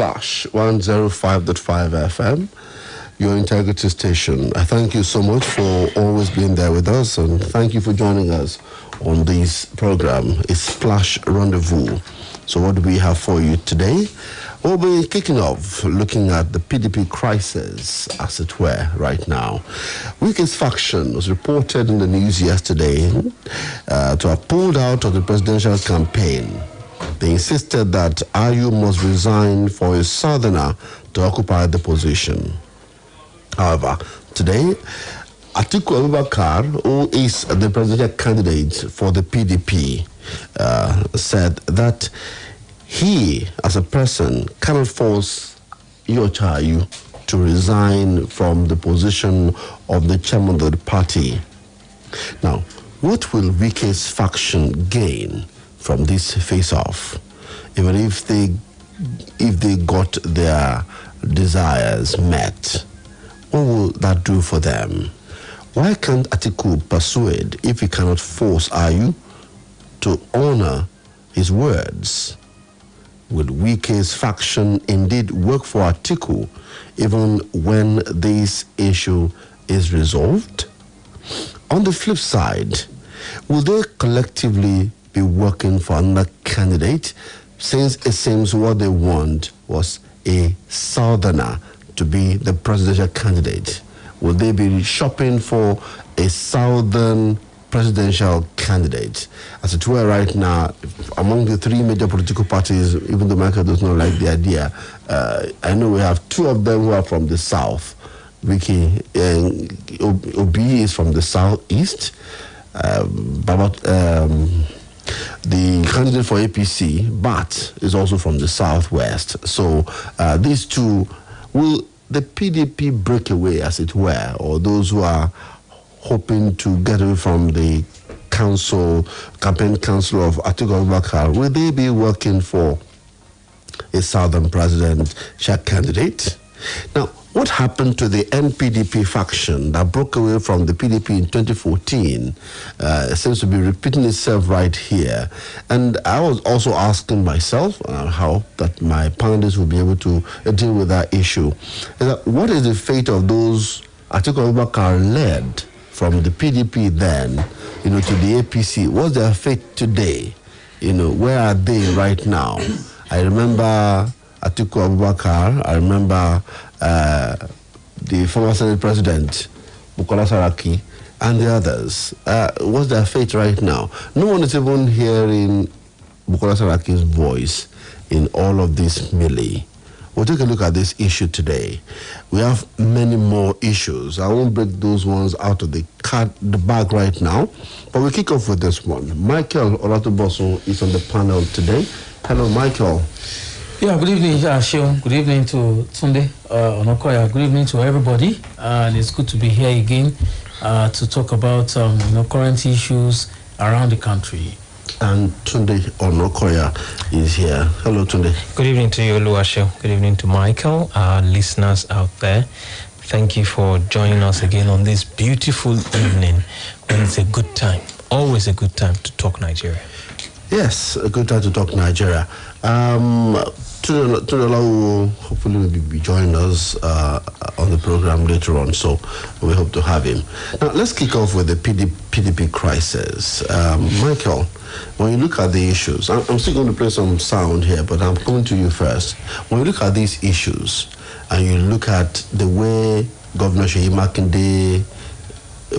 Splash 105.5 FM, your integrity station. I thank you so much for always being there with us, and thank you for joining us on this program. It's Splash Rendezvous. So what do we have for you today? We'll be kicking off looking at the PDP crisis, as it were, right now. Wike's faction was reported in the news yesterday to have pulled out of the presidential campaign. They insisted that Ayu must resign for a southerner to occupy the position. However, today, Atiku Abubakar, who is the presidential candidate for the PDP, said that he, as a person, cannot force Ayu to resign from the position of the chairman of the party. Now, what will Wike's faction gain from this face-off, even if they got their desires met? What will that do for them? Why can't Atiku persuade if he cannot force Ayu to honor his words? Will Wike's faction indeed work for Atiku even when this issue is resolved? On the flip side, will they collectively be working for another candidate, since it seems what they want was a southerner to be the presidential candidate? Will they be shopping for a southern presidential candidate? As it were right now, among the three major political parties, even though Michael does not like the idea, I know we have two of them who are from the south. Wike Obi is from the southeast, the candidate for APC, Bat, is also from the southwest. So these two, will the PDP break away, as it were, or those who are hoping to get away from the campaign council of Atiku Abubakar, will they be working for a southern presidential candidate? Now, what happened to the NPDP faction that broke away from the PDP in 2014 seems to be repeating itself right here. And I was also asking myself how that my panelists will be able to deal with that issue. What is the fate of those Atiku Abubakar led from the PDP then, to the APC? What's their fate today? Where are they right now? I remember Atiku Abubakar. I remember the former Senate President, Bukola Saraki, and the others. What's their fate right now? No one is even hearing Bukola Saraki's voice in all of this melee. We'll take a look at this issue today. We have many more issues. I won't break those ones out of the bag right now, but we'll kick off with this one. Michael Olatunbosun is on the panel today. Hello, Michael. Yeah, good evening, Seun. Good evening to Tunde, Onakoya. Good evening to everybody. And it's good to be here again to talk about current issues around the country. And Tunde Onakoya is here. Hello, Tunde. Good evening to you, Oluwaseun. Good evening to Michael, our listeners out there. Thank you for joining us again on this beautiful evening when it's a good time. Always a good time to talk Nigeria. Yes, a good time to talk Nigeria. Tunde Olawuwo hopefully will be joining us on the program later on, so we hope to have him. Now, let's kick off with the PDP crisis. Michael, when you look at the issues, I'm still going to play some sound here, but I'm coming to you first. When you look at these issues, and you look at the way Governor Seyi Makinde,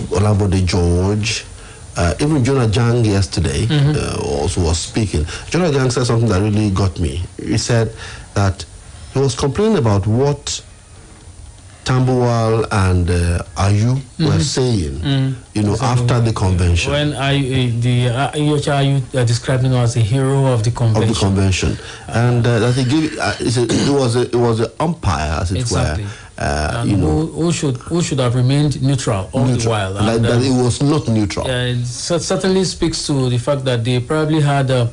Olabode George, even Jonah Jang yesterday also was speaking. Jonah Jang said something that really got me. He said that he was complaining about what Tambuwal and Ayu were saying, after the convention. When Ayu described him as a hero of the convention. And that he gave it was an umpire, as it were. Who should have remained neutral all the while. And that it was not neutral. It certainly speaks to the fact that they probably had a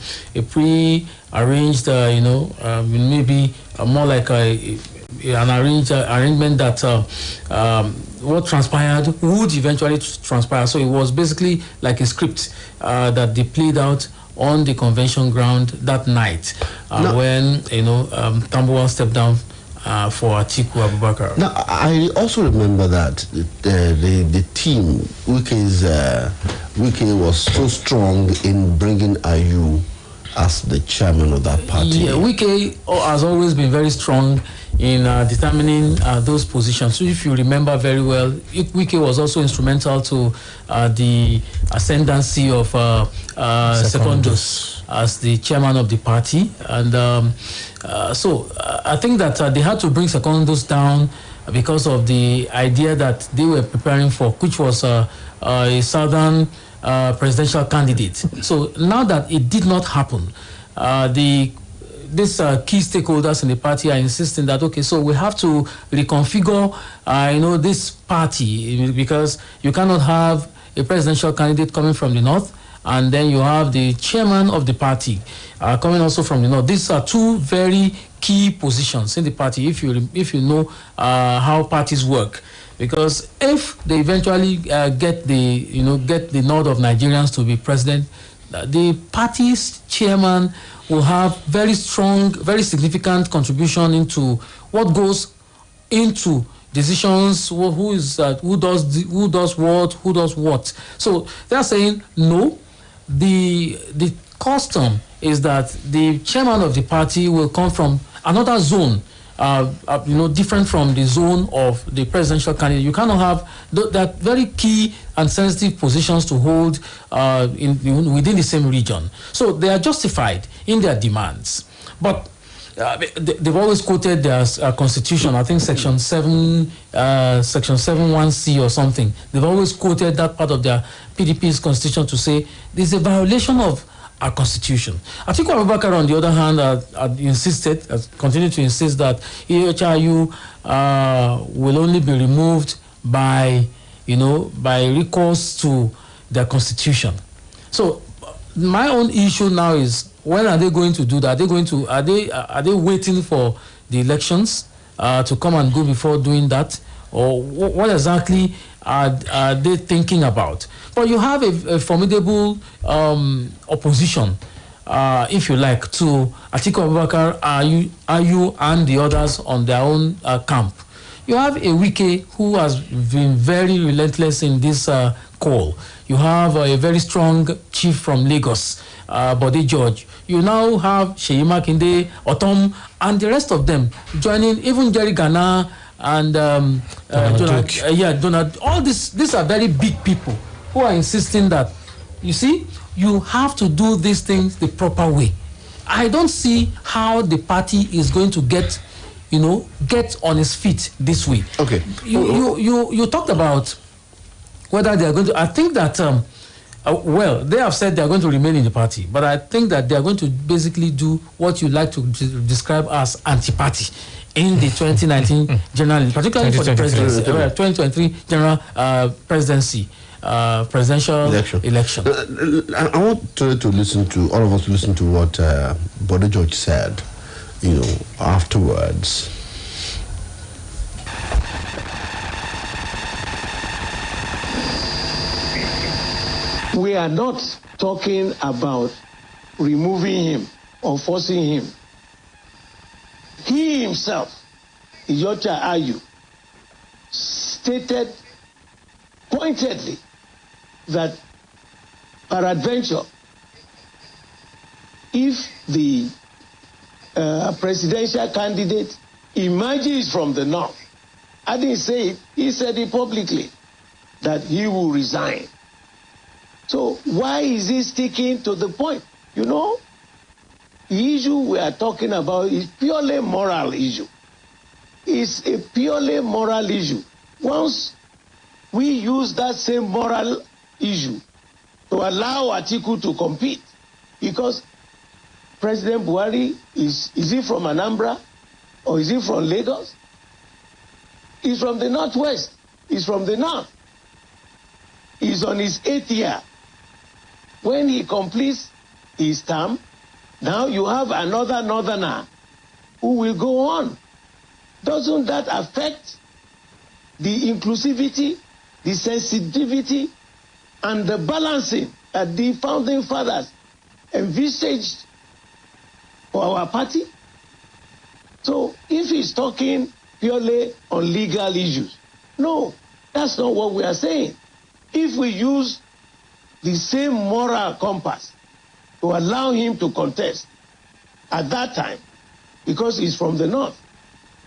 pre-arranged, maybe more like an arrangement that what transpired would eventually transpire. So it was basically like a script that they played out on the convention ground that night when Tambuwal stepped down for Atiku Abubakar. Now, I also remember that the team, Wike was so strong in bringing Ayu as the chairman of that party. Yeah, Wike has always been very strong in determining those positions. So if you remember very well, Wike was also instrumental to the ascendancy of Secondus as the chairman of the party. And so I think that they had to bring Secondus down because of the idea that they were preparing for, which was a southern presidential candidate. So now that it did not happen, these key stakeholders in the party are insisting that, okay, so we have to reconfigure, this party, because you cannot have a presidential candidate coming from the north, and then you have the chairman of the party coming also from the north. These are two very key positions in the party, if you know how parties work. Because if they eventually get the nod of Nigerians to be president, the party's chairman will have very strong, very significant contribution into what goes into decisions, who does what. So they are saying no. The custom is that the chairman of the party will come from another zone, different from the zone of the presidential candidate. You cannot have that very key and sensitive positions to hold within the same region. So they are justified in their demands. But they've always quoted their constitution, I think section 7(1)(c) or something. They've always quoted that part of their PDP's constitution to say there's a violation of our constitution. Atiku Abubakar, on the other hand, has continued to insist that EHIU will only be removed by recourse to their constitution. So my own issue now is, when are they going to do that? Are they waiting for the elections to come and go before doing that, or what exactly are they thinking about? But you have a formidable opposition, if you like, to Atiku Abubakar, Ayu, and the others on their own camp. You have a Wike who has been very relentless in this call. You have a very strong chief from Lagos, Bode George. You now have Seyi Makinde, Otom, and the rest of them joining, even Jerry Ghana and Donald. All these are very big people who are insisting that, you see, you have to do these things the proper way. I don't see how the party is going to get on its feet this way. Okay. You talked about whether they are going to. I think that they have said they are going to remain in the party, but I think that they are going to basically do what you like to describe as anti-party in the 2019 general, particularly for the presidency, 2023 general presidency. Presidential election. I want to listen to all of us to listen to what Bode George said, afterwards. We are not talking about removing him or forcing him. He himself, Iyorchia Ayu, stated pointedly that peradventure, if the presidential candidate emerges from the north, I didn't say it, he said it publicly, that he will resign. So why is he sticking to the point? The issue we are talking about is purely moral issue. It's a purely moral issue. Once we use that same moral issue to allow Atiku to compete, because President Buhari, is he from Anambra or is he from Lagos? He's from the northwest. He's from the north. He's on his 8th year. When he completes his term, now you have another northerner who will go on. Doesn't that affect the inclusivity, the sensitivity, and the balancing that the founding fathers envisaged for our party? So if he's talking purely on legal issues, no, that's not what we are saying. If we use the same moral compass to allow him to contest at that time, because he's from the north,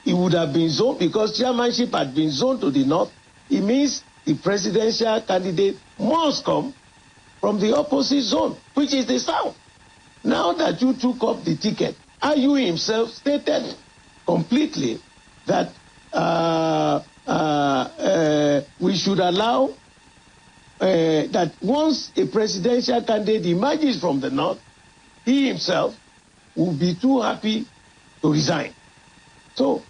he would have been zoned, because chairmanship had been zoned to the north. It means the presidential candidate must come from the opposite zone, which is the south. Now that you took up the ticket, Ayu himself stated completely that we should allow that once a presidential candidate emerges from the north, he himself will be too happy to resign. So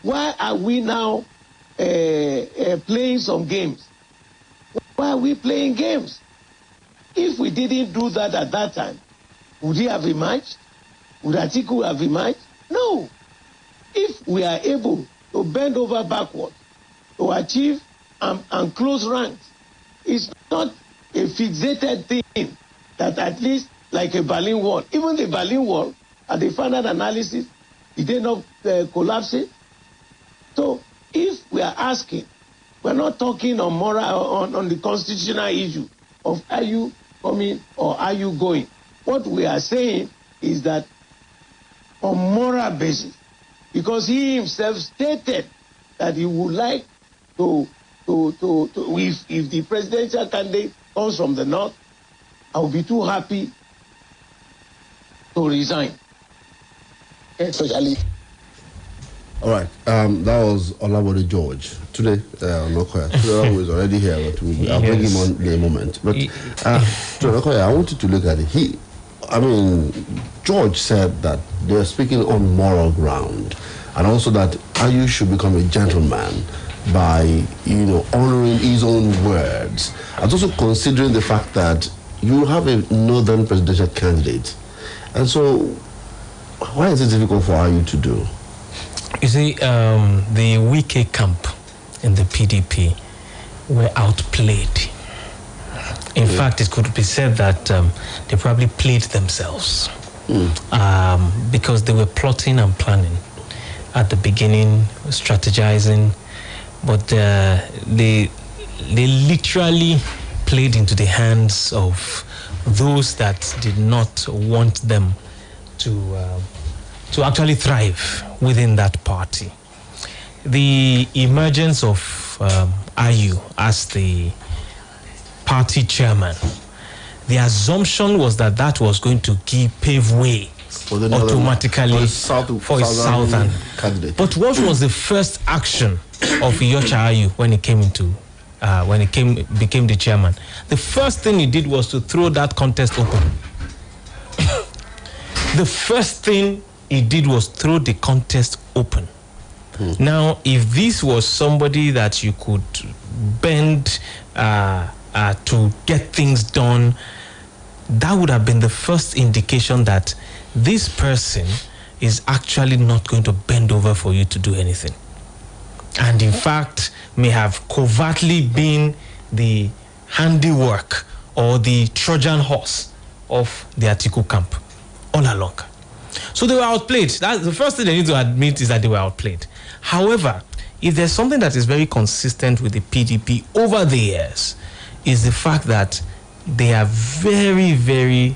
why are we now playing some games? Why are we playing games? If we didn't do that at that time, would he have emerged? Would Atiku have emerged? No. If we are able to bend over backward to achieve and close ranks, it's not a fixated thing that at least like a Berlin Wall. Even the Berlin Wall, at the final analysis, it did not collapse it. So if we are asking, we're not talking on moral on the constitutional issue of are you coming or are you going. What we are saying is that on moral basis, because he himself stated that he would like to if the presidential candidate comes from the north, I will be too happy to resign. Especially. All right, that was Olawuwo George. Today, Onakoya. Today is already here, but I'll bring him on in a moment. But Onakoya, I want you to look at it. George said that they're speaking on moral ground, and also that Ayu should become a gentleman by, honoring his own words, and also considering the fact that you have a northern presidential candidate. And so, why is it difficult for Ayu to do? You see, the Wike camp in the PDP were outplayed. In fact, it could be said that they probably played themselves because they were plotting and planning at the beginning, strategizing, but they literally played into the hands of those that did not want them to actually thrive within that party. The emergence of Ayu as the party chairman, the assumption was that was going to pave way automatically for his southern candidate. But what was the first action of Iyorchia Ayu when he became the chairman? The first thing he did was to throw that contest open. The first thing he did was throw the contest open. Now, if this was somebody that you could bend to get things done, that would have been the first indication that this person is actually not going to bend over for you to do anything. And in fact, may have covertly been the handiwork or the Trojan horse of the Atiku camp all along. So they were outplayed. That's the first thing they need to admit, is that they were outplayed. However, if there's something that is very consistent with the PDP over the years, is the fact that they are very, very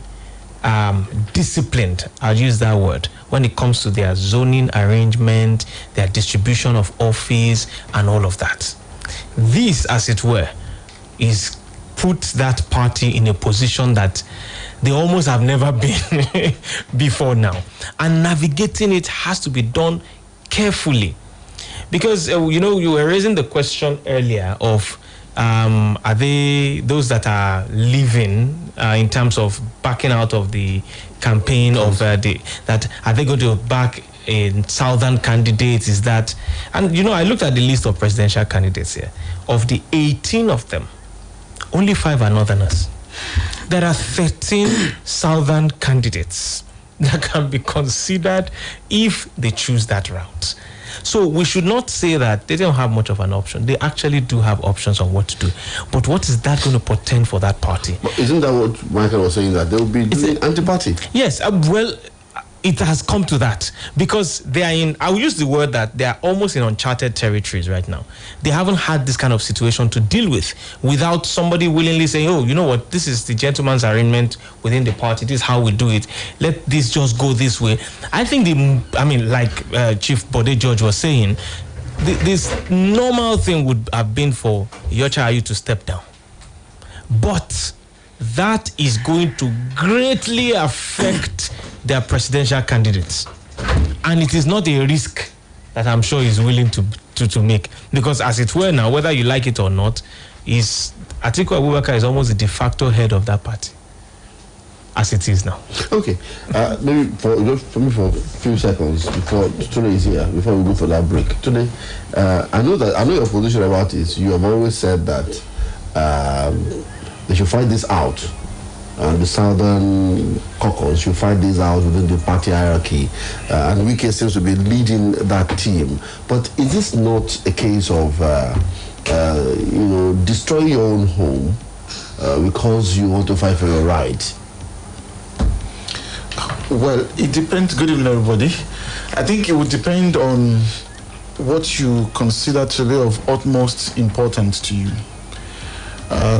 disciplined, I'll use that word, when it comes to their zoning arrangement, their distribution of office, and all of that. This, as it were, is put that party in a position that they almost have never been before now. And navigating it has to be done carefully. Because, you were raising the question earlier of, are they those that are leaving in terms of backing out of the campaign of that are they going to back in southern candidates? Is that, and I looked at the list of presidential candidates here. Of the 18 of them, only 5 are northerners. There are 13 southern candidates that can be considered if they choose that route. So we should not say that they don't have much of an option. They actually do have options on what to do. But what is that going to portend for that party? But isn't that what Michael was saying, that they will be doing anti-party? Yes, well, it has come to that because they are in, I will use the word that they are almost in uncharted territories right now. They haven't had this kind of situation to deal with without somebody willingly saying, oh, you know what, this is the gentleman's arrangement within the party, this is how we do it, let this just go this way. I think like Chief Bode George was saying, this normal thing would have been for Yocha Ayu to step down. But that is going to greatly affect their presidential candidates. And it is not a risk that I'm sure he's willing to make. Because as it were now, whether you like it or not, Atiku Abubakar is almost the de facto head of that party. As it is now. Okay. Maybe for a few seconds before Tunde is here, before we go for that break. Tunde, I know your position about it. You have always said that they should fight this out. The Southern caucus should fight this out within the party hierarchy. And Wike seems to be leading that team. But is this not a case of, destroying your own home because you want to fight for your right? Well, it depends. Good evening, everybody. I think it would depend on what you consider to be of utmost importance to you.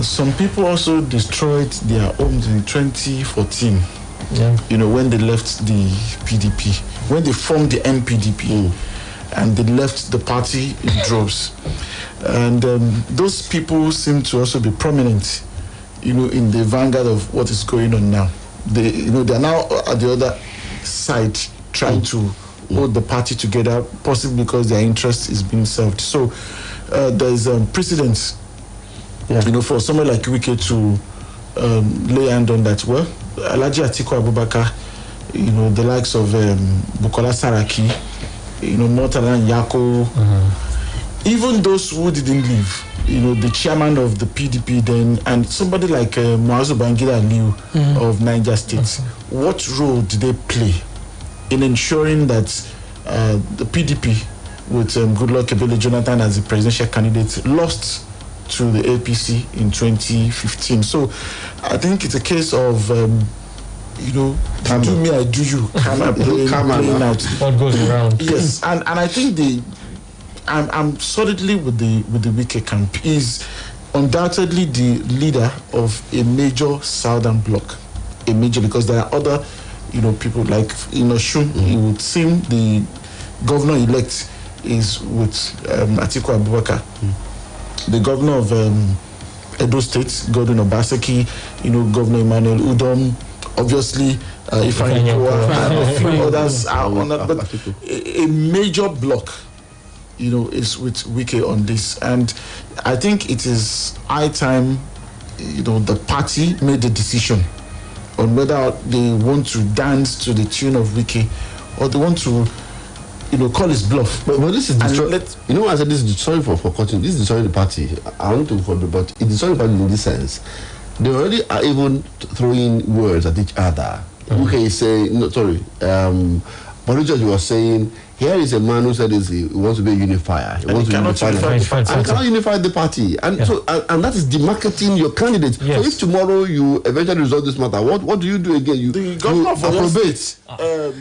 Some people also destroyed their homes in 2014. Yeah. When they left the PDP, when they formed the NPDP, and they left the party in droves. And those people seem to also be prominent, in the vanguard of what is going on now. They are now at the other side trying to hold the party together, possibly because their interest is being served. So there's precedence. Yeah. For someone like Wike to lay hand on that. Well, Alhaji Atiku Abubakar, the likes of Bukola Saraki, Murtala Nyako, even those who didn't leave, the chairman of the PDP then, and somebody like Muazu Bangida Aliu of Niger State, what role did they play in ensuring that the PDP with Goodluck Ebele Jonathan as the presidential candidate lost to the APC in 2015. So I think it's a case of, you do me, I do you, playing out. What goes around. Yes, and I think I'm solidly with the Wike camp. He's undoubtedly the leader of a major southern bloc, because there are other, people like Osun. It would seem the governor-elect is with Atiku Abubakar. The governor of Edo State, Godwin Obaseki, Governor Emmanuel Udom, obviously Ifeanyi Okowa, and a few others are on that. But a major bloc, is with Wike on this. And I think it is high time, the party made the decision on whether they want to dance to the tune of Wike or they want to call his bluff. But this is I said this is sorry for cutting. This is destroying the party. I want to but it's destroying the party in this sense. They already are even throwing words at each other. Okay, say Bode was saying, here is a man who said he wants to be a unifier. He wants to cannot unify the party. And so and that is demarketing your candidate. Yes. So if tomorrow you eventually resolve this matter, what do you do again? The governor of approbate.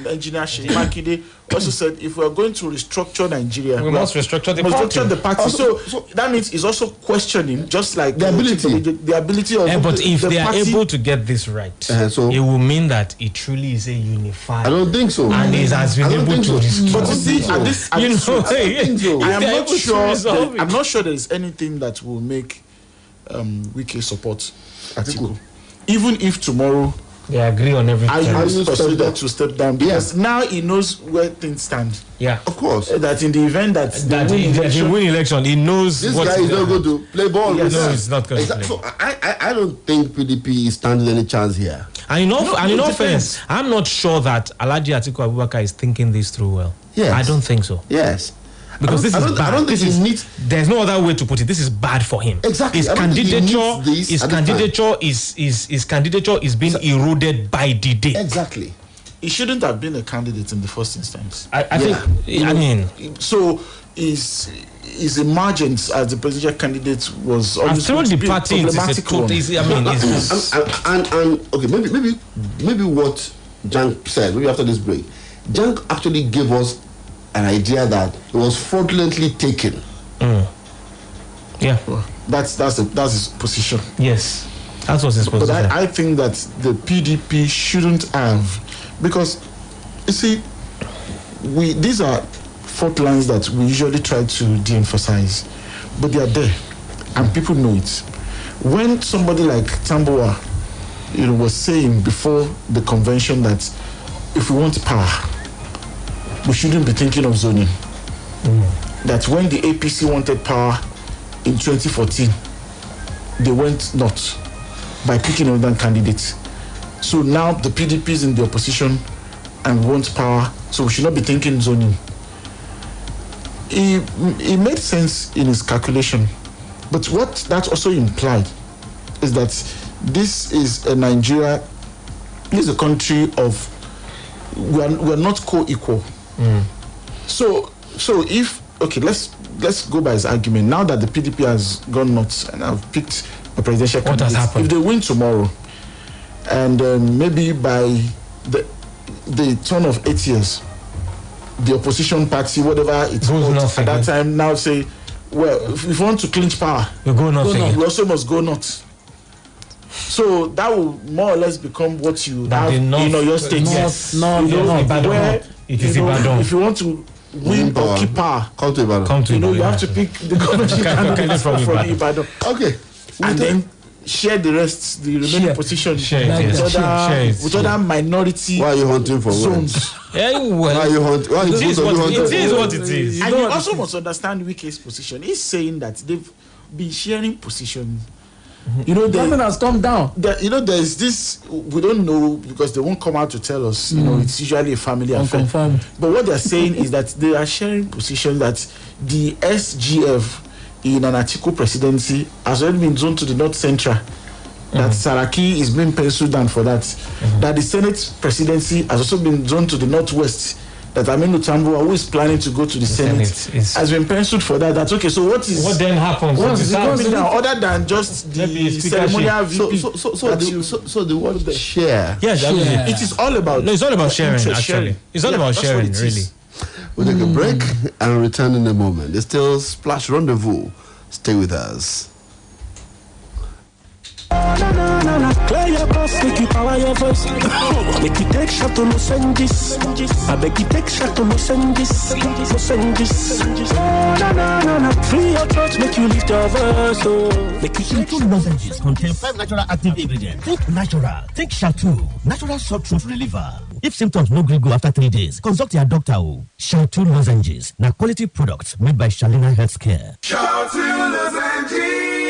Engineer Sheyi Makinde also said, if we are going to restructure Nigeria, we must restructure the party. So that means he's also questioning, just like the ability of but if they are able to get this right, so it will mean that it truly is a unified. I don't think so. And he has been able to restructure. But you see, at this I'm not sure there is anything that will make Wike support Atiku. Even if tomorrow they agree on everything. I consider to step down because now he knows where things stand. Yeah, of course. That in the event that he win election, he knows this guy is not going to play ball. Yes. No, he's not going to play. So I don't think PDP stands any chance here. And in all fairness, I'm not sure that Alhaji Atiku Abubakar is thinking this through well. Yes. I don't think so. Yes. Because this is bad. I don't think there's no other way to put it. This is bad for him. Exactly. His candidature is being eroded by the day. Exactly. he shouldn't have been a candidate in the first instance. I think, I mean, so his emergence as the presidential candidate was always thrown the party into problematic one. Okay, maybe what Jank said, maybe after this break, Jank actually gave us an idea that it was fraudulently taken. Yeah, that's his position. Yes, that was his position. But I think that the PDP shouldn't have, because you see, these are fault lines that we usually try to de-emphasize, but they are there, and people know it. When somebody like Tambuwa, was saying before the convention that if we want power, we shouldn't be thinking of zoning. That when the APC wanted power in 2014, they went not by picking another candidate. So now the PDP is in the opposition and wants power, so we should not be thinking zoning. He made sense in his calculation, but what that also implied is that this is a Nigeria, this is a country of we're not co-equal. So if let's go by his argument. Now that the PDP has gone nuts and have picked a presidential candidate, if they win tomorrow, and maybe by the turn of 8 years, the opposition party, whatever it's called at that time, now say, well, if we want to clinch power, we we also must go nuts. So that will more or less become what you have in your state. If you want to win or keep power, come to Ibadan. You have to pick the government candidate from Ibadan. Okay. And then share the rest, the remaining positions with other minority. Why are you hunting for zones? Why are you hunting? It is what it is. And you also must understand Wike's position. He's saying that they've been sharing positions. Government has come down. There's this, we don't know because they won't come out to tell us. It's usually a family affair. But what they're saying is that they are sharing position that the SGF in an Atiku presidency has already been zoned to the North Central. That Saraki is being penciled down for that. That the Senate presidency has also been zoned to the Northwest. That Aminu Tambuwa, who is planning to go to the Senate has been penciled for that. That's okay. So what then happens? What is happening now, other than just the ceremonial VP? So the word share. Yes, it is all about. No, it's all about sharing. Actually, it's all about sharing. Really. We'll take a break and return in a moment. It's still Splash Rendezvous. Stay with us. Clear your boss, make you power your voice. Make you take shot to Los Angeles. I beg you take shot to Los Angeles. Free your throat, make you lift your voice. Make you take Chateau lozenges contain 5 natural active ingredients. Think natural. Think Chateau. Natural sore throat reliever. If symptoms no go after 3 days, consult your doctor. Chateau lozenges. Now quality products made by Shalina Healthcare. Chateau lozenges.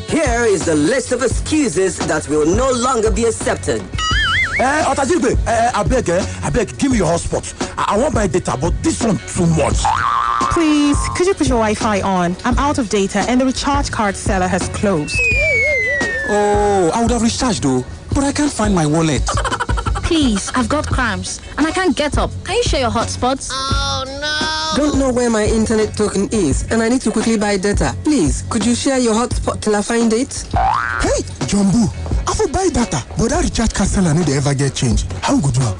Here is the list of excuses that will no longer be accepted. Otajigbe, I beg, give me your hotspot. I want my data, but this one too much. Please, could you put your Wi-Fi on? I'm out of data and the recharge card seller has closed. Oh, I would have recharged though, but I can't find my wallet. Please, I've got cramps and I can't get up. Can you share your hotspots? Oh no! Don't know where my internet token is and I need to quickly buy data. Please, could you share your hotspot till I find it? Hey, Jumbo, I will buy data, but that recharge card seller need to ever get change. How good you are?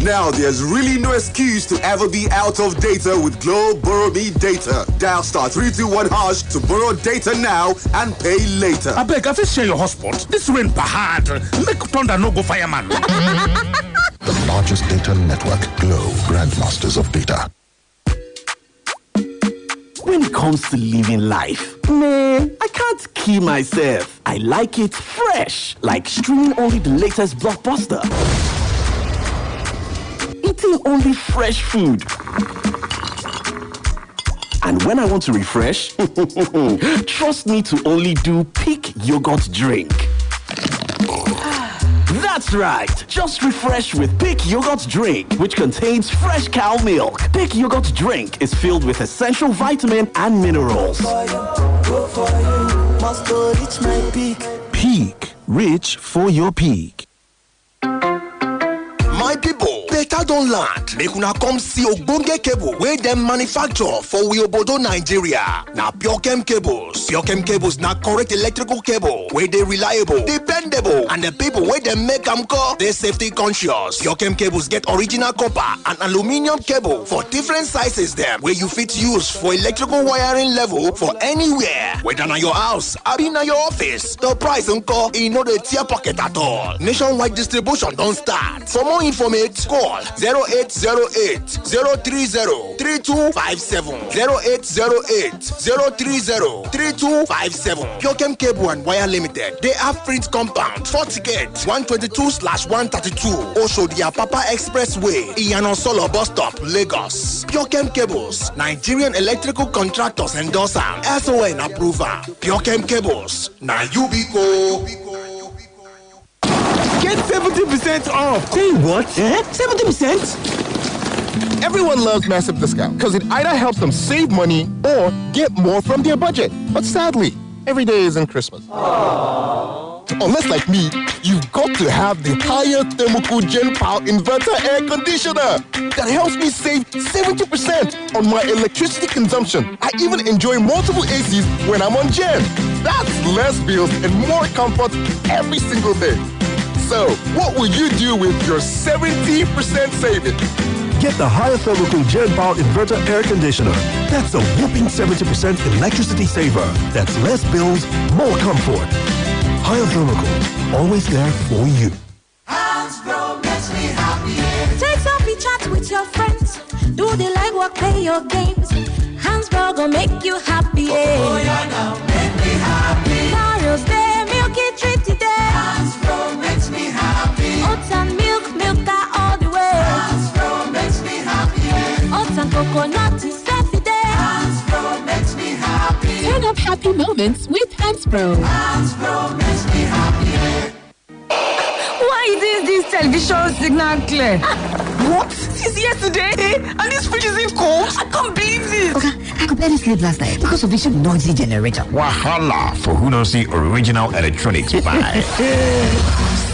Now there's really no excuse to ever be out of data with Glow Borrow Me Data. Dial *321# to borrow data now and pay later. I beg, I will share your hotspot. This rain bahad. Make thunder no go fireman. The largest data network, Glow, grandmasters of data. When it comes to living life, man, I can't kill myself. I like it fresh, like streaming only the latest blockbuster. Eating only fresh food. And when I want to refresh, trust me to only do Peak Yogurt Drink. That's right. Just refresh with Peak Yogurt Drink, which contains fresh cow milk. Peak Yogurt Drink is filled with essential vitamin and minerals. Must go reach my peak. Peak. reach for your peak. My people, better don land. Make una come see ogbonge cable wey dem manufacture for Obodo, Nigeria. Na Pure Cables. Pure Cables na correct electrical cable wey dey reliable, dependable, and the people wey dem make am call dey safety conscious. Pure Cables get original copper and aluminium cable for different sizes dem wey you fit use for electrical wiring level for anywhere. Whether na your house, abi na your office, the price nko e no dey tear pocket at all. Nationwide distribution don start. For more information, call 0808 030 3257 0808 030 3257. Pure Cable and Wire Limited. They have print compound 4 ticket 122/132 Oshodia Papa Expressway, Iyano Solo bus stop, Lagos. Pure Cables, Nigerian electrical contractors endorser, SON approver. Pure Cables, na Yubico. Get 70% off. Say what? 70%? Everyone loves massive discount because it either helps them save money or get more from their budget. But sadly, every day isn't Christmas. Unless like me, you've got to have the higher thermocool Gen Power Inverter Air Conditioner that helps me save 70% on my electricity consumption. I even enjoy multiple ACs when I'm on Gen. That's less bills and more comfort every single day. So, what will you do with your 70% savings? Get the higher thermocool Gen Power Inverter Air Conditioner. That's a whopping 70% electricity saver. That's less bills, more comfort. Higher thermocool, always there for you. Hansbro makes me happy. Take selfie chat with your friends. Do the legwork, play your games. Hansbro gon' make you happy. Oh, yeah, now make me happy. Mario's Day, milky treat today. Hansbro makes me happy. Oats and milk that all the way. Hansbro makes me happy. Oats and coconut is every day. Hansbro makes me happy. Turn up happy moments with Hansbro. Hansbro makes me happy. Why is this television signal clear? What? Since yesterday? And this fridge isn't cold? I can't believe this. Okay, I could barely sleep last night because of this noisy generator. Wahala for who don't see original electronics buy.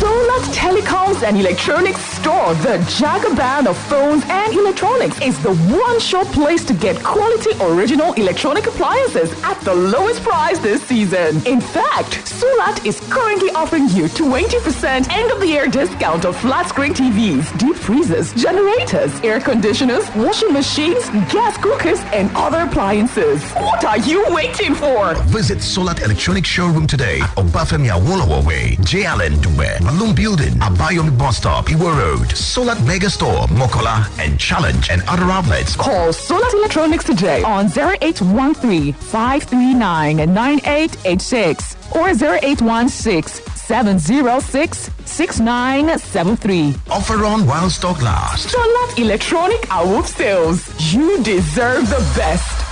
Solar Telecoms and Electronics Store, the Jagaban of phones and electronics, is the one-shop place to get quality original electronic appliances at the lowest price this season. In fact, Solat is currently offering you 20% end-of-the-year discount of flat-screen TVs, deep freezers, generators, air conditioners, washing machines, gas cookers, and other appliances. What are you waiting for? Visit Solat Electronics Showroom today on Bafemi Awolowo Way, JLN Dubai, Balloon Building, Abayomi Bus Stop, Iwo Road, Solat Mega Store, Mokola, and Challenge, and other outlets. Call Solat Electronics today on 0813-539-9886 or 0816-706-6973. Offer on while stock lasts. Solat Electronic Awoof Sales. You deserve the best.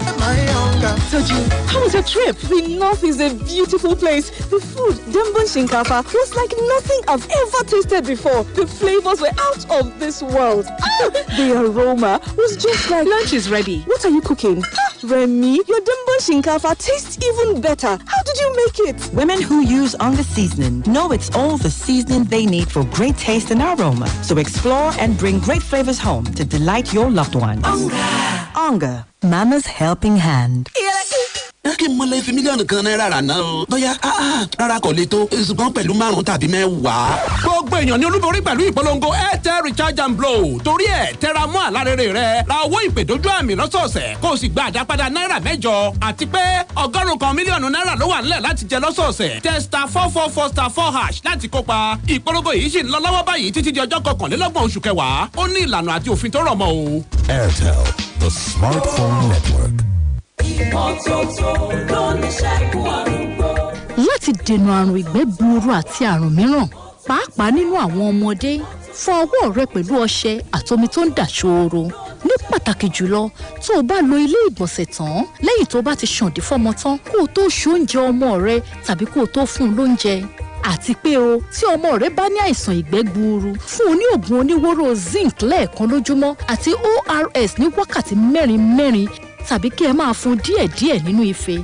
Soju, how was your trip? The North is a beautiful place. The food, Dembon Shinkafa, was like nothing I've ever tasted before. The flavors were out of this world. The aroma was just like... Lunch is ready. What are you cooking? Remy, your Dembon Shinkafa tastes even better. How did you make it? Women who use Onga seasoning know it's all the seasoning they need for great taste and aroma. So explore and bring great flavors home to delight your loved ones. Onga, Mama's helping hand. kí n mọ lè fi mílíọ̀nù kan náírà rà náà o. bóyá rárá kò lè tó ṣùgbọ́n pẹ̀lú 5 tàbí 10. gbogbo èèyàn ni olúborí pẹ̀lú ìpolongo airtel recharge and blow torí ẹ̀ tẹra mọ́ àlárẹ̀rẹ̀ rẹ ra owó ìpè dójú àmì lọ́sọ̀ọ̀sẹ̀ kó o sì gba àdápadà náírà 8 àti pé 100 mílíọ̀nù náírà ló wà nílẹ̀ láti jẹ lọ́sọ̀ọ̀sẹ̀ tẹ *444*4# láti kópa ìpolongo yìí sì ń lọ lọ́wọ́ báyìí títí di ọjọ́ 21 oṣù kẹwàá ó ní ìlànà àti òfin tó rọ̀ mọ́ o. Airtel, the smartphone network. Láti dènà àrùn ìgbẹ́ gbuuru àti àrùn mìíràn pàápàá nínú àwọn ọmọdé fọ ọwọ́ rẹ pẹ̀lú ọṣẹ àtomi tó ń dà ṣooro ní pàtàkì jùlọ tó o bá lo ilé ìgbọ̀nsẹ̀ tán lẹ́yìn tó bá ti ṣàǹdí fọ́mọ tán kó o tó ṣe oúnjẹ ọmọ rẹ tàbí kó o tó fún un lóúnjẹ àti pé o tí ọmọ rẹ bá ní àìsàn ìgbẹ́ gbuuru fún un ní oògùn oníwóró zinc lẹ́ẹ̀kan lójúmọ́ àti ORS ní wákàtí 4 tàbí kí ẹ máa fún díẹ̀díẹ̀ nínú ife.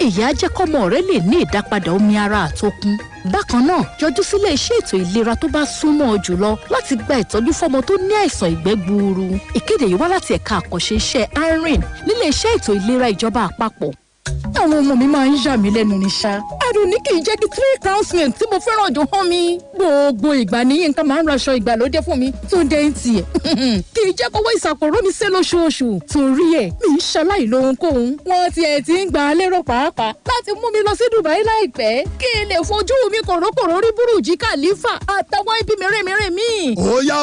èyí á jẹ́ kọ́mọ rẹ lè ní ìdápadà omi ara àtokun. Bákan náà, yọjú sílé iṣẹ́ ètò ìlera tó bá súnmọ́ ọ jùlọ láti gba ìtọ́jú fọ́mọ tó ní àìsàn ìgbẹ́ gbuuru. Ìkéde yìí wá láti ẹ̀ka àkànṣe iṣẹ́ IRIN nílé iṣẹ́ ètò ìlera ìjọba àpapọ̀. Àwọn ọmọ mi máa ń yà mí lẹ́nu ní ṣá. Adùn ní kì í jẹ́ kí 3 crowns milk tí mo fẹ́ràn jù hàn mi. Gbogbo ìgbà ní Yínká máa ń raṣọ ìgbàlódé fún mi. Túndé ń tiẹ̀. Kì í jẹ́ kówó ìsàpòrò mi sé lóṣooṣù. Torí ẹ̀ mi ń ṣaláì lóhunkóhun. Wọ́n tiẹ̀ ti ń gbà á lérò pàápàá láti mú mi lọ sí Dubai láìpẹ́. Kí n lè fojú mi kòrókòró rí Búrùjí Khalifa àtàwọn ibi mèremère míì. Ó yá o,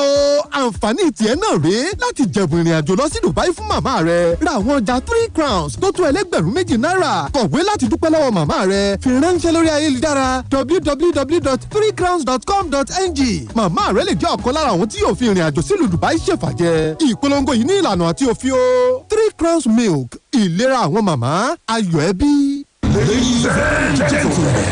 àǹfààní tiẹ̀ náà rèé láti jẹ̀bùn ìrìn àjò lọ sí Dubai fún màmá rẹ̀. Ra àwọn ọjà 3 crowns tó tó ẹlẹ́gbẹ̀rún méjì náírà. Kọ̀wé láti dúpẹ́ lọ́wọ́ màmá rẹ̀. Fi ránṣẹ́ lórí ayélujára www.3crowns.com.ng. Màmá rẹ̀ lè jẹ́ ọ̀kan lára àwọn tí yóò fi ìrìn àjò sílùú Dubai ṣèfàjẹ́. Ìpolongo yìí ní ìlànà àti òfin o. 3 crowns milk, ìlera àwọn màmá, ayọ̀ ẹbí. Ladies and gentlemen,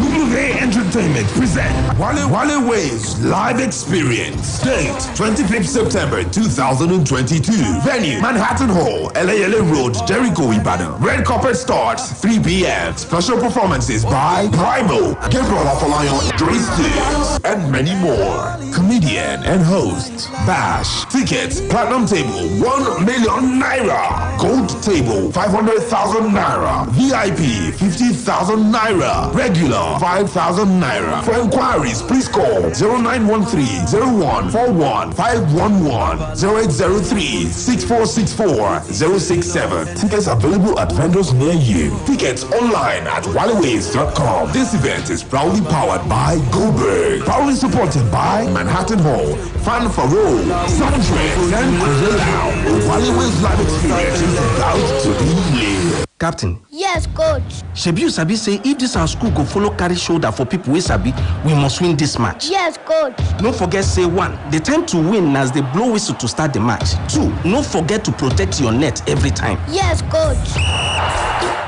WA Entertainment present Wale Waves Live Experience. Date 25th September 2022. Venue Manhattan Hall, Eleyele Road, Jericho, Ibadan. Red carpet starts 3 p.m. Special performances by Primal, Gabriel Afolayan, Dre Stills, and many more. Comedian and host Bash. Tickets Platinum Table 1 million naira. Gold Table 500,000 naira. VIP 50,000 naira. Regular 5,000 naira. For inquiries, please call 0913-0141-511, 0803-6464-067. Tickets available at vendors near you. Tickets online at waleways.com. This event is proudly powered by Goldberg. Proudly supported by Manhattan Hall, Fan Faro, Soundtrack, and Cruzella. Waleways Live Experience is about to be here. Captain. Yes, coach. Shebi you sabi say if this our school go follow carry shoulder for people wey sabi, we must win this match. Yes, coach. No forget say 1, the time to win as they blow whistle to start the match. 2, no forget to protect your net every time. Yes, coach.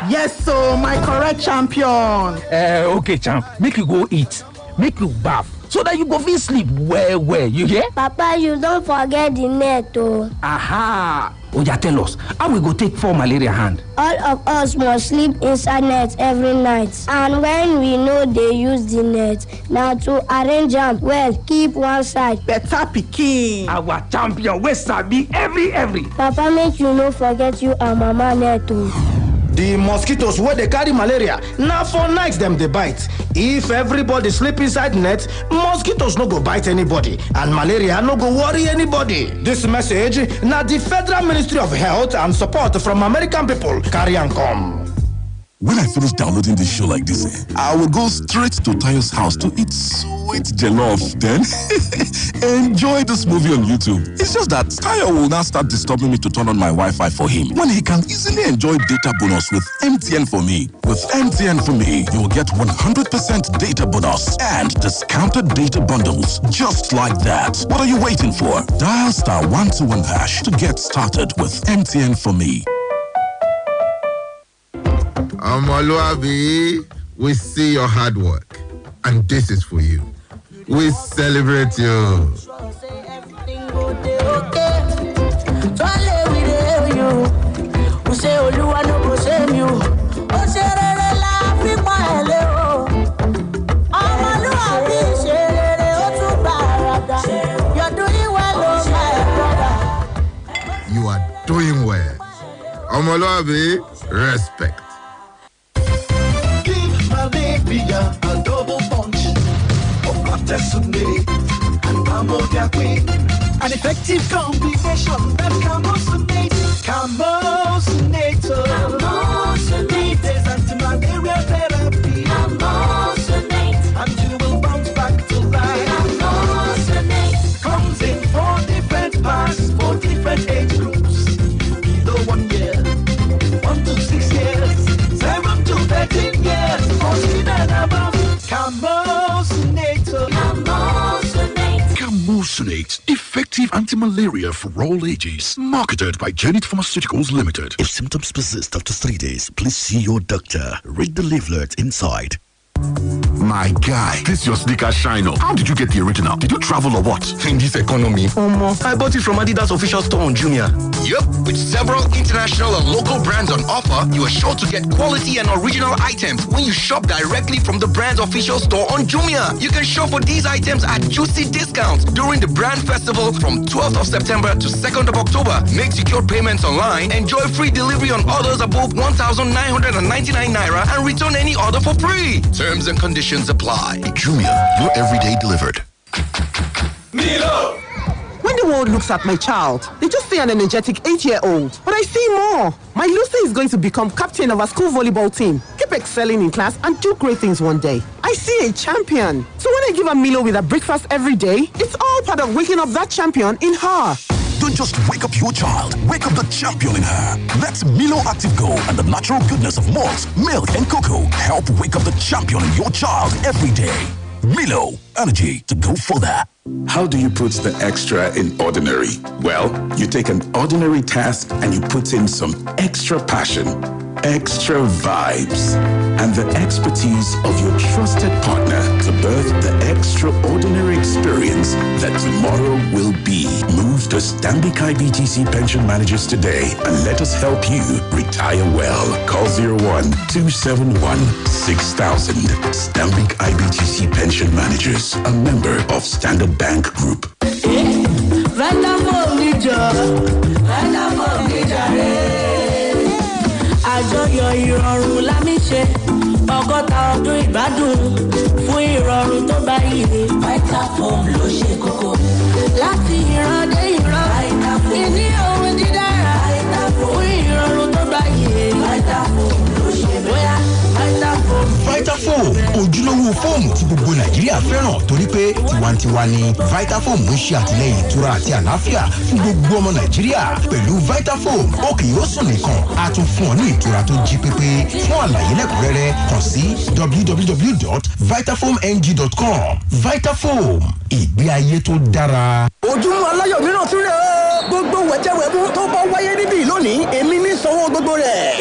Yes, so my correct champion. Okay, champ. Make you go eat. Make you bath. So that you go fit sleep well, you hear? Papa, you don't forget the net, oh. Aha! Oya, tell us, how we go take 4 malaria hand? All of us must sleep inside net every night. And when we know they use the net, now to arrange them well, keep one side. Better pikin. Our champion, we sabi every. Papa, make you no forget you and mama net, oh. The mosquitoes where they carry malaria, now for night them they bite. If everybody sleep inside net, mosquitoes no go bite anybody and malaria no go worry anybody. This message, now the Federal Ministry of Health and Support from American people carry and come. When I finish downloading this show like this, I will go straight to Tayo's house to eat sweet jollof. Then enjoy this movie on YouTube. It's just that Tayo will now start disturbing me to turn on my Wi-Fi for him when he can easily enjoy data bonus with MTN for me. With MTN for me, you will get 100% data bonus and discounted data bundles just like that. What are you waiting for? Dial *121# to get started with MTN for me. Oluwaseun, we see your hard work, and this is for you. We celebrate you. You are doing well. Oluwaseun, respect. Malaria, a double punch of Olatunbosun and Ammonia Queen. An effective combination that Camosunator. There's anti-malaria therapy. And you will bounce back to life. Comes in 4 different packs for different age groups. Below 1 year, 1 to 6 years, 7 to 13 years. Camosunate, effective anti-malaria for all ages. Marketed by Janet Pharmaceuticals Limited. If symptoms persist after 3 days, please see your doctor. Read the leaflet inside. My guy, this your sneaker shine up. How did you get the original? Did you travel or what? In this economy, I bought it from Adidas official store on Jumia. Yup, with several international and local brands on offer, you are sure to get quality and original items when you shop directly from the brand's official store on Jumia. You can shop for these items at juicy discounts during the brand festival from 12th of September to 2nd of October. Make secure payments online, enjoy free delivery on orders above 1,999 Naira and return any order for free. Terms and conditions apply. Jumia, your everyday delivered. Milo! When the world looks at my child, they just see an energetic 8-year-old. But I see more. My Lucy is going to become captain of our school volleyball team, keep excelling in class, and do great things one day. I see a champion. So when I give her Milo with her breakfast every day, it's all part of waking up that champion in her. Don't just wake up your child, wake up the champion in her. Let Milo Active Go and the natural goodness of malt, milk, and cocoa help wake up the champion in your child every day. Milo, energy to go further. How do you put the extra in ordinary? Well, you take an ordinary task and you put in some extra passion, extra vibes, and the expertise of your trusted partner to birth the extraordinary experience that tomorrow will be. Move to Stanbic IBTC Pension Managers today and let us help you retire well. Call 01-271-6000. Stanbic IBTC Pension Managers, a member of Standard Bank Group. Àjọyọ̀ ìrọ̀rùn lámì ṣe ọgọ́ta ọdún ìgbádùn fún ìrọ̀rùn tó bá yìí. Vitafoam ló ṣe kókó. Láti ìran dé ìran, ìní ohun dídára fún ìrọ̀rùn tó bá yìí. Vitafoam ló ṣe bóyá Vitafoam. Vitafoam ojúlówó fóòmù tí gbogbo Nàìjíríà fẹ́ràn torí pé tiwantiwa ni. Vitafoam ń ṣe àtìlẹ́yìn ìtura àti àlàáfíà fún gbogbo ọmọ Nàìjíríà. Pẹ̀lú Vitafoam ó kì yóò sùn nìkan, a tún fún ọ ní ìtura tó jí pépé. Fún àlàyé lẹ́kùnrẹ́rẹ́ kàn sí www.vitafoamng.com. Vitafoam, ìgbé ayé tó dára. Ojúmọ́ aláyọ̀ mìíràn tún rẹ̀ o. Gbogbo wẹ̀jẹ̀wẹ̀mú tó bá wáyé níbí lónìí, èmi ní sanwó gbogbo rẹ̀.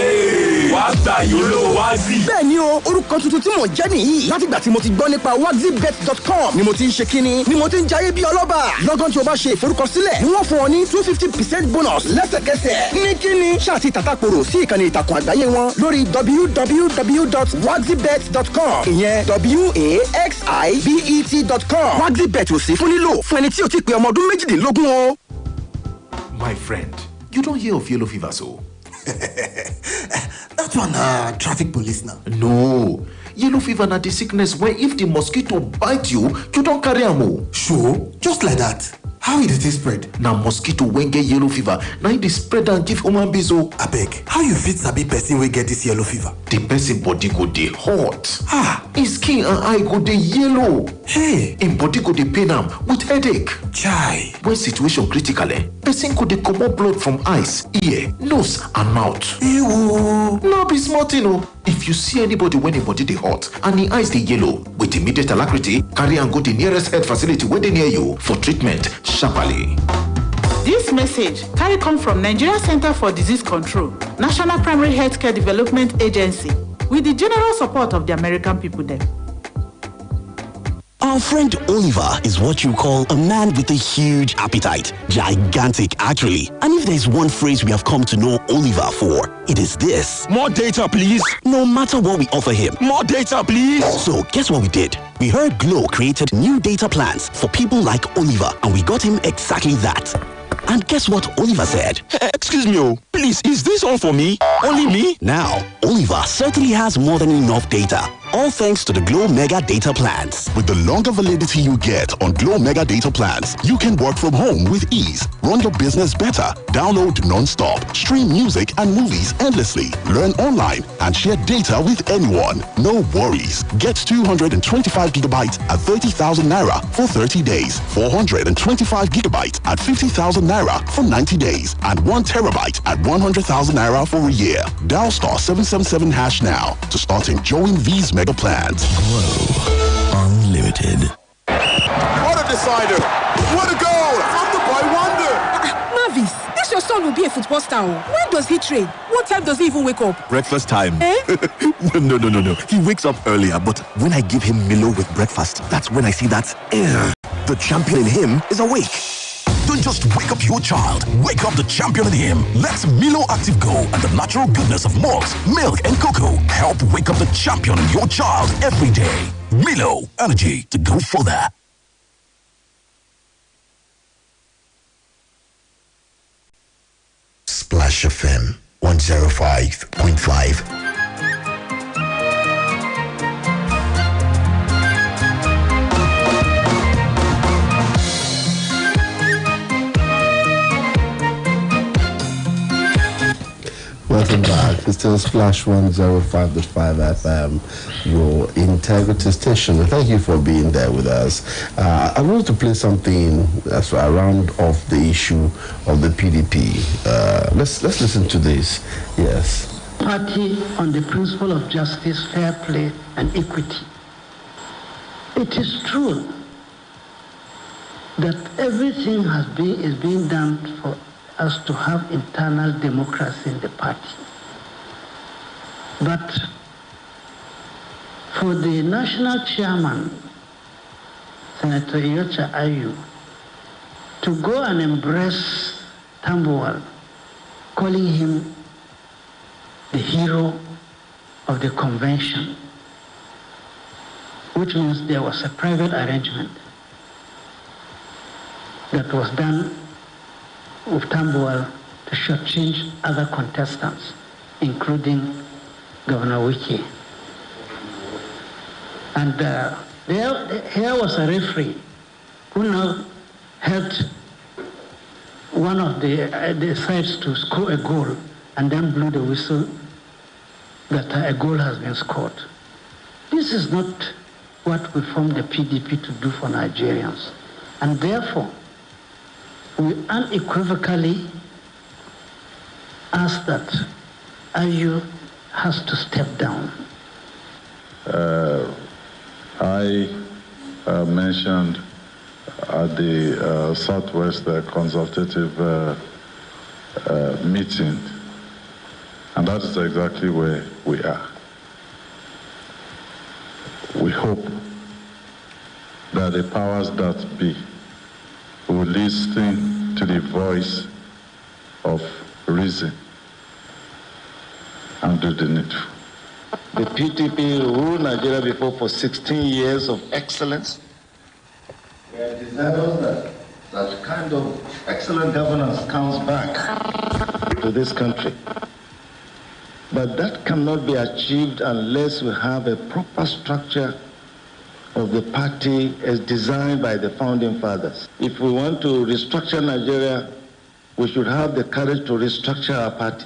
Wá gba ìyólówó wá sí. Bẹ́ẹ̀ ni o, orúkọ tuntun tí mò ń jẹ́ nìyí. Látìgbà tí mo ti gbọ́ nípa waxybet.com ni mo ti ń ṣe kíni, ni mo ti ń jayé bí ọlọ́ba. Lọ́gán tí o bá ṣe ìforúkọsílẹ̀, ni wọ́n fún ọ ní 250% bonus lẹ́sẹ̀kẹsẹ̀. Ní kíni, ṣáà ti tàtàkùrọ̀ sí ìkànnì ìtàkùn àgbáyé wọn lórí www.waxybet.com. Ìyẹn waxibet.com. Waxybet ò sí fún lílò fún ẹni tí ò ti pé ọmọ ọdún méjìdínlógún o. My friend, you don't hear of yellow fever, so? That one, traffic police now. No. Yellow fever na the sickness where if the mosquito bite you, you don't carry am. Sure, just like that. How it dey spread? Na mosquito when get yellow fever, na it dey spread and give human beings o. Abeg, how you fit sabi person wey get this yellow fever? The person body go dey hot. His skin and eye go dey yellow. Hey, him body go dey pain am with headache. Chai. When situation critical, person go dey comot blood from eyes, ear, nose and mouth. Ewo. No be small thing o. If you see anybody when him body dey hot and him eyes dey yellow, with immediate alacrity, carry am go the nearest health facility wey dey near you for treatment sharply. This message carry come from Nigeria Center for Disease Control, National Primary Healthcare Development Agency, with the general support of the American people there. Our friend Oliver is what you call a man with a huge appetite. Gigantic, actually. And if there's one phrase we have come to know Oliver for, it is this. More data, please. No matter what we offer him. More data, please. So, guess what we did? We heard Glow created new data plans for people like Oliver, and we got him exactly that. And guess what Oliver said? Excuse me, please, is this all for me? Only me? Now, Oliver certainly has more than enough data. All thanks to the Glow Mega Data Plans. With the longer validity you get on Glow Mega Data Plans, you can work from home with ease, run your business better, download non-stop, stream music and movies endlessly, learn online, and share data with anyone. No worries. Get 225 gigabytes at 30,000 Naira for 30 days, 425 gigabytes at 50,000 Naira for 90 days, and 1 terabyte at 100,000 Naira for a year. Dial *777# now to start enjoying these mega plans. Glow Unlimited. What a decider! What a goal! From the boy wonder! Mavis, this your son will be a football star. When does he train? What time does he even wake up? Breakfast time. Eh? No. He wakes up earlier, but when I give him Milo with breakfast, that's when I see that the champion in him is awake. Don't just wake up your child. Wake up the champion in him. Let Milo Active Go and the natural goodness of malt, milk, and cocoa help wake up the champion in your child every day. Milo, energy to go further. Splash FM 105.5. Welcome back. It's still Splash 105.5 FM, your integrity station. And thank you for being there with us. I wanted to play something that's around of the issue of the PDP. Let's listen to this. Yes. Party on the principle of justice, fair play, and equity. It is true that everything is being done for us to have internal democracy in the party. But for the national chairman, Senator Iyorchia Ayu, to go and embrace Tambuwal, calling him the hero of the convention, which means there was a private arrangement that was done with Tambuwal to shortchange other contestants, including Governor Wiki. And here was a referee who now helped one of the sides to score a goal and then blew the whistle that a goal has been scored. This is not what we formed the PDP to do for Nigerians. And therefore, we unequivocally ask that Ayu has to step down. I mentioned at the Southwest Consultative meeting, and that is exactly where we are. We hope that the powers that be will listen to the voice of reason and do the needful. The PDP ruled Nigeria before for 16 years of excellence. We are desirous that such kind of excellent governance comes back to this country. But that cannot be achieved unless we have a proper structure of the party as designed by the founding fathers. If we want to restructure Nigeria, we should have the courage to restructure our party.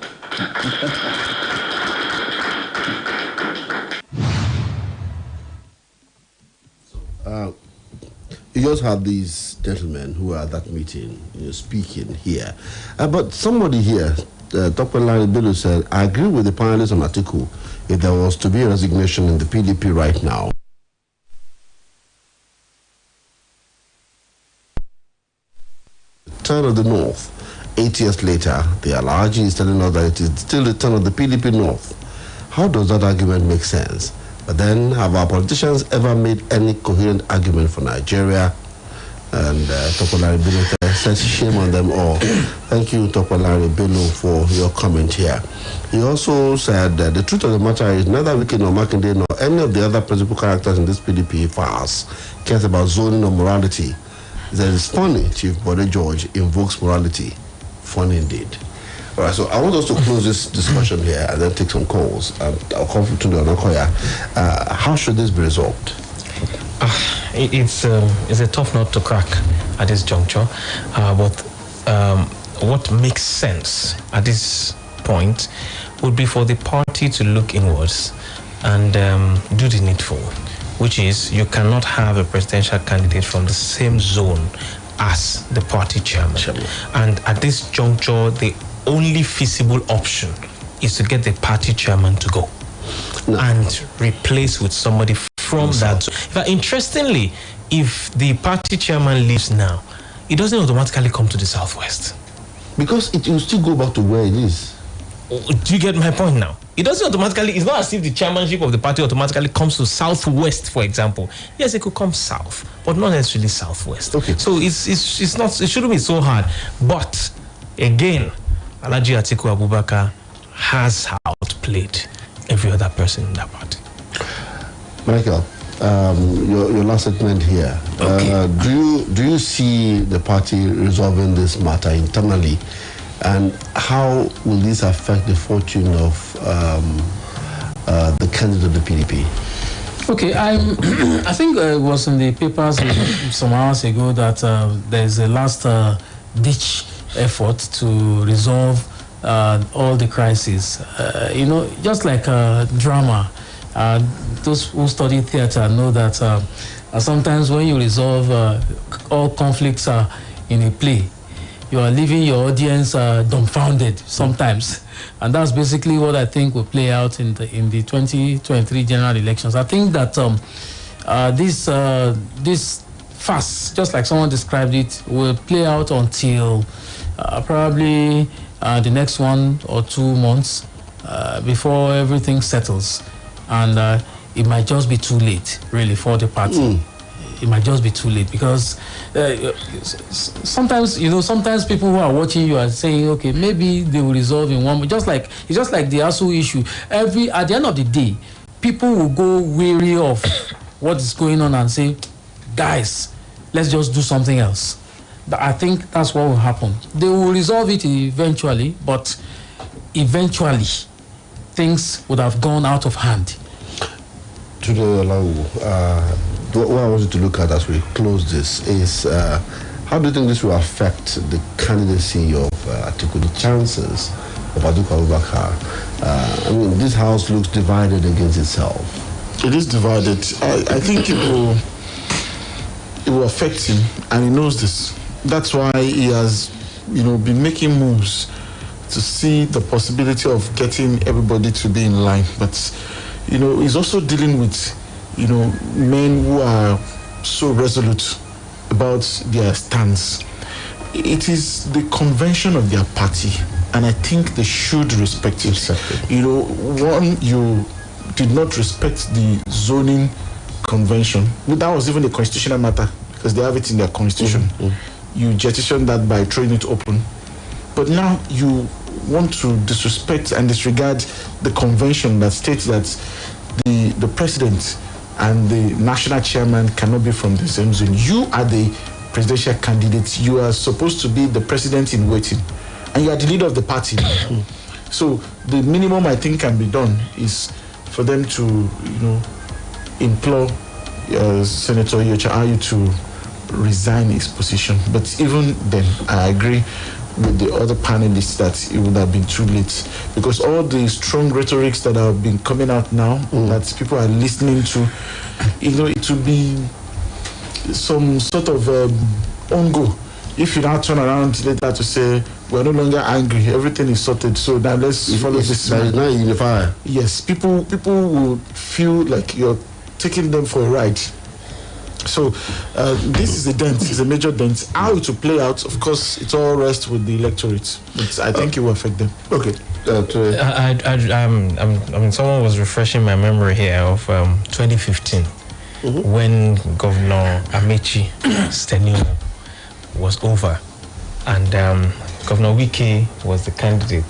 You just had these gentlemen who were at that meeting, speaking here. But somebody here, Dr. Larry Bello, said, I agree with the panelists on Atiku. If there was to be a resignation in the PDP right now, turn of the North. 8 years later, the Alhaji is telling us that it is still the turn of the PDP North. How does that argument make sense? But then, have our politicians ever made any coherent argument for Nigeria? And Dr. Larry Bello says shame on them all. Thank you, Dr. Larry Bello, for your comment here. He also said that the truth of the matter is neither Wiki nor Makinde nor any of the other principal characters in this PDP farce cares about zoning or morality. He said it's funny Chief Bode George invokes morality. Funny indeed. All right, so I want us to close this discussion here and then take some calls. I'll come from Tunde Onakoya. How should this be resolved? It's a tough nut to crack at this juncture. But what makes sense at this point would be for the party to look inwards and do the needful, which is you cannot have a presidential candidate from the same zone as the party chairman. And at this juncture, the only feasible option is to get the party chairman to go and replace with somebody from that zone. But interestingly, if the party chairman leaves now, it doesn't automatically come to the Southwest. Because it will still go back to where it is. Do you get my point now? It doesn't automatically, it's not as if the chairmanship of the party automatically comes to Southwest, for example. Yes, it could come south, but not necessarily Southwest. Okay. So it's not, it shouldn't be so hard. But again, Alhaji Atiku Abubakar has outplayed every other person in that party. Michael, your last statement here. Okay. Do you see the party resolving this matter internally? And how will this affect the fortune of the candidate of the PDP? Okay, I think it was in the papers some hours ago that there's a last ditch effort to resolve all the crises. Just like drama, those who study theater know that sometimes when you resolve all conflicts in a play, you are leaving your audience dumbfounded sometimes, and that's basically what I think will play out in the 2023 general elections. I think that this fast, just like someone described it, will play out until probably the next 1 or 2 months before everything settles, and it might just be too late, really, for the party. It might just be too late because sometimes people who are watching you are saying, okay, maybe they will resolve in 1 month. It's just like the ASU issue. At the end of the day, people will go weary of what is going on and say, guys, let's just do something else. I think that's what will happen. They will resolve it eventually, but eventually things would have gone out of hand. Tunde, Olawuwo, what I want you to look at as we close this is how do you think this will affect the candidacy of Atiku, the chances of Atiku Abubakar? This house looks divided against itself. It is divided. I think it will affect him, and he knows this. That's why he has, been making moves to see the possibility of getting everybody to be in line. But, he's also dealing with men who are so resolute about their stance. It is the convention of their party, and I think they should respect it. One, you did not respect the zoning convention. That was even a constitutional matter because they have it in their constitution. You jettisoned that by throwing it open. But now you want to disrespect and disregard the convention that states that the president and the national chairman cannot be from the same zone. You are the presidential candidate. You are supposed to be the president in waiting, and you are the leader of the party. So the minimum I think can be done is for them to, implore Senator Iyorchia Ayu to resign his position. But even then, I agree with the other panelists that it would have been too late, because all the strong rhetorics that have been coming out now that people are listening to, it will be some sort of on go. If you now turn around later to say we're no longer angry, everything is sorted, so now let's follow this. That is not unified. Yes, people will feel like you're taking them for a ride. So this is a dent, it's a major dent. How it will play out, of course, it all rests with the electorate. But I think it will affect them. Okay. Someone was refreshing my memory here of 2015 when Governor Amaechi's tenure was over, and Governor Wike was the candidate